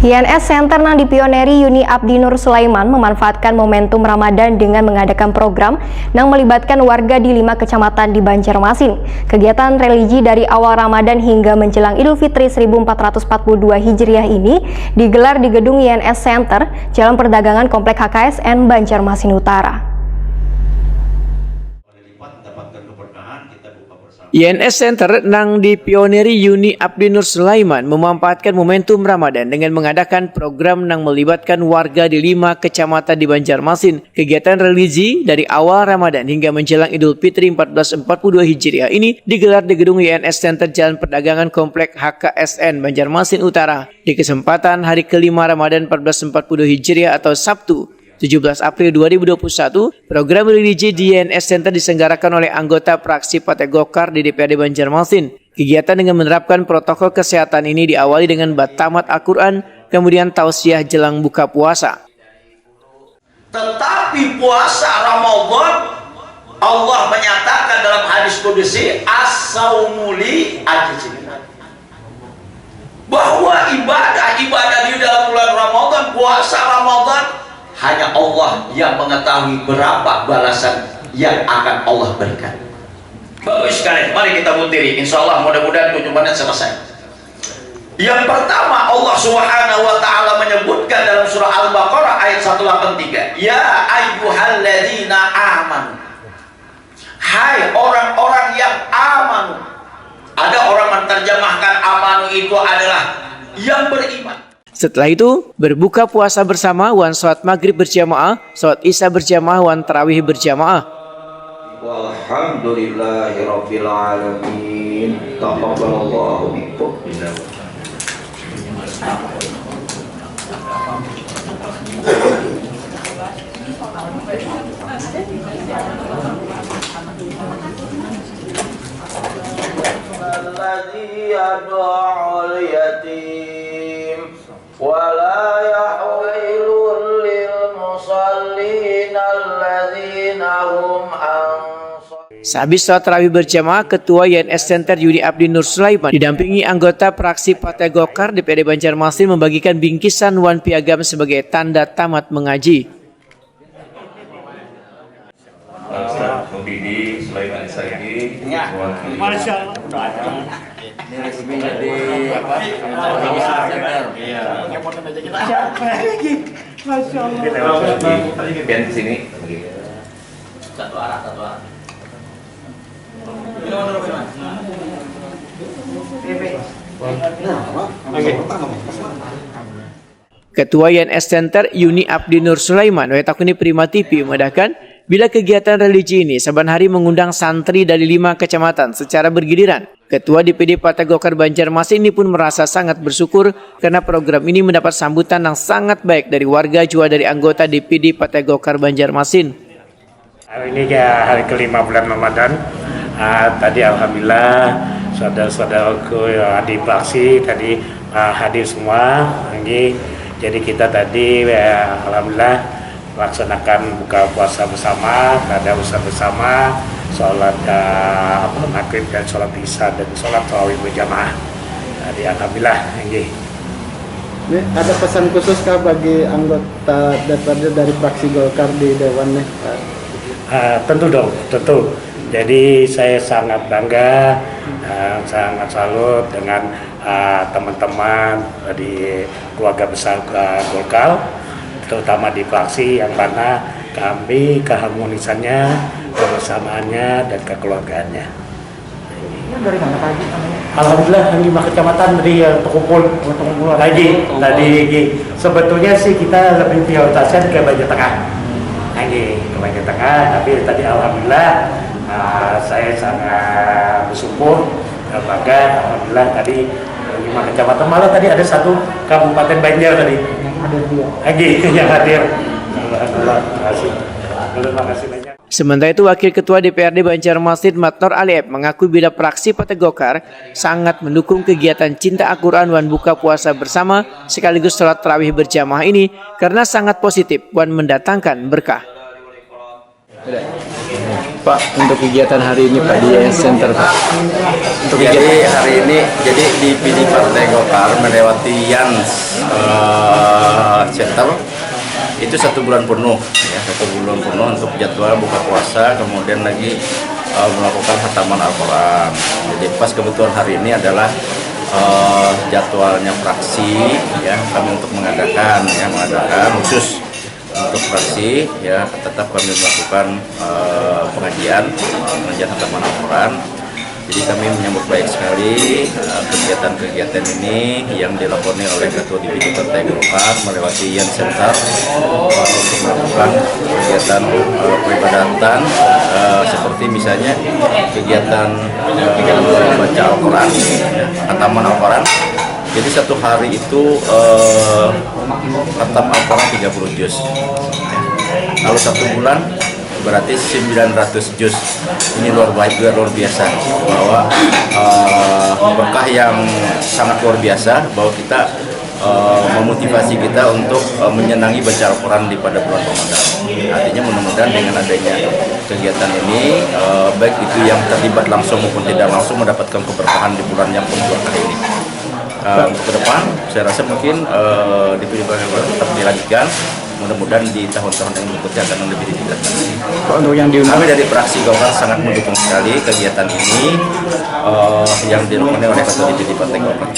YNS Center yang dipioneri Yuni Abdi Nur Sulaiman memanfaatkan momentum Ramadan dengan mengadakan program yang melibatkan warga di 5 kecamatan di Banjarmasin. Kegiatan religi dari awal Ramadan hingga menjelang Idul Fitri 1442 Hijriah ini digelar di gedung YNS Center, Jalan Perdagangan Komplek HKSN Banjarmasin Utara. YNS Center nang dipioneri Yuni Abdi Nur Sulaiman memanfaatkan momentum Ramadan dengan mengadakan program nang melibatkan warga di 5 kecamatan di Banjarmasin. Kegiatan religi dari awal Ramadan hingga menjelang Idul Fitri 1442 Hijriah ini digelar di gedung YNS Center Jalan Perdagangan Komplek HKSN Banjarmasin Utara. Di kesempatan hari kelima Ramadan 1442 Hijriah atau Sabtu 17 April 2021, program religi di YNS Center diselenggarakan oleh anggota fraksi Partai Golkar di DPRD Banjarmasin. Kegiatan dengan menerapkan protokol kesehatan ini diawali dengan batamat Al-Quran, kemudian tausiah jelang buka puasa. Tetapi puasa Ramadan, Allah menyatakan dalam hadis qudsi, as-saumu li ajzi, bahwa ibadah di dalam bulan Ramadan, puasa Ramadan, hanya Allah yang mengetahui berapa balasan yang akan Allah berikan. Bagus sekali, mari kita mutiri. Insya Allah mudah-mudahan 7 menit selesai. Yang pertama, Allah Subhanahu wa Ta'ala menyebutkan dalam surah Al-Baqarah ayat 183, ya ayyuhalladzina amanu, hai orang-orang yang amanu. Ada orang menerjemahkan amanu itu adalah yang beriman. Setelah itu, berbuka puasa bersama, wan sholat maghrib berjamaah, sholat isya berjamaah, wan tarawih berjamaah. Walhamdulillahirabbil alamin. Taqabbalallahu minkum. Alladzi yad'ul yatim wala yahilul lil musallin alladzina hum Sehabis sholat tarawih berjamaah, Ketua YNS Center Yuni Abdi Nur Sulaiman didampingi anggota fraksi Partai Golkar DPRD Banjarmasin membagikan bingkisan wan piagam sebagai tanda tamat mengaji. Pembidi Sulaiman Saidi, Masya Allah. Biar di sini. Satu arah. Ketua YNS Center Yuni Abdi Nur Sulaiman Wetakuni Prima TV memudahkan bila kegiatan religi ini saban hari mengundang santri dari 5 kecamatan secara bergiliran. Ketua DPD Partai Golkar Banjarmasin ini pun merasa sangat bersyukur karena program ini mendapat sambutan yang sangat baik dari warga juga dari anggota DPD Partai Golkar Banjarmasin. Hari ini ya hari kelima bulan Ramadan. Tadi alhamdulillah saudara-saudaraku di fraksi tadi hadir semua. Jadi kita tadi alhamdulillah melaksanakan buka puasa bersama, ada usaha bersama, sholat maghrib dan sholat isya dan sholat tarawih berjamaah. Jadi alhamdulillah. Ini ada pesan khusus kah bagi anggota DPRD dari fraksi Golkar di Dewan nih? Tentu dong, tentu. Jadi saya sangat bangga, sangat salut dengan teman-teman di keluarga besar Golkar, terutama di fraksi yang mana kami keharmonisannya, kebersamaannya dan kekeluargaannya. Dari mana Pak Haji? Alhamdulillah 5 kecamatan dari terkumpul lagi. Tadi sebetulnya sih kita lebih prioritaskan ke Banjar Tengah. Ke Banjar Tengah, tapi tadi alhamdulillah saya sangat bersyukur dan bangga. Alhamdulillah tadi 5 kecamatan, malah tadi ada 1 kabupaten Banjar tadi yang hadir. Alhamdulillah, terima kasih banyak. Sementara itu, Wakil Ketua DPRD Banjarmasin Matnor Aliep mengaku bila fraksi Partai Golkar sangat mendukung kegiatan Cinta Al-Quran wan buka puasa bersama sekaligus sholat tarawih berjamaah ini karena sangat positif wan mendatangkan berkah. Pak, untuk kegiatan hari ini Pak di YS Center Pak. Untuk Jadi hari ini di Partai Golkar melewati Yans Center itu 1 bulan penuh ya, 1 bulan penuh untuk jadwal buka puasa, kemudian lagi melakukan khataman Al-Quran. Jadi pas kebetulan hari ini adalah jadwalnya fraksi ya, kami untuk mengadakan khusus untuk fraksi ya, tetap kami melakukan pengajian khataman Al-Quran. Jadi kami menyambut baik sekali kegiatan-kegiatan ini yang dilakoni oleh Ketua DPD Partai Golkar melewati Yan Center untuk melakukan kegiatan peribadatan seperti misalnya kegiatan baca Al-Quran, khataman Al-Quran. Jadi 1 hari itu khatam Al-Quran 30 juz. Kalau 1 bulan berarti 900 juz. Ini luar biasa, bahwa berkah yang sangat luar biasa, bahwa kita memotivasi kita untuk menyenangi baca Al-Quran di pada bulan Ramadan. Artinya mudah-mudahan dengan adanya kegiatan ini, baik itu yang terlibat langsung maupun tidak langsung mendapatkan keberkahan di bulan yang penuh berkah ini. Ke depan, saya rasa mungkin DPD tetap dilanjutkan. Mudah-mudahan di tahun-tahun yang berikutnya akan lebih ditingkatkan. untuk yang diundang Kami dari fraksi Golkar sangat mendukung sekali kegiatan ini yang dilakukan oleh Ketua DPD Partai Golkar.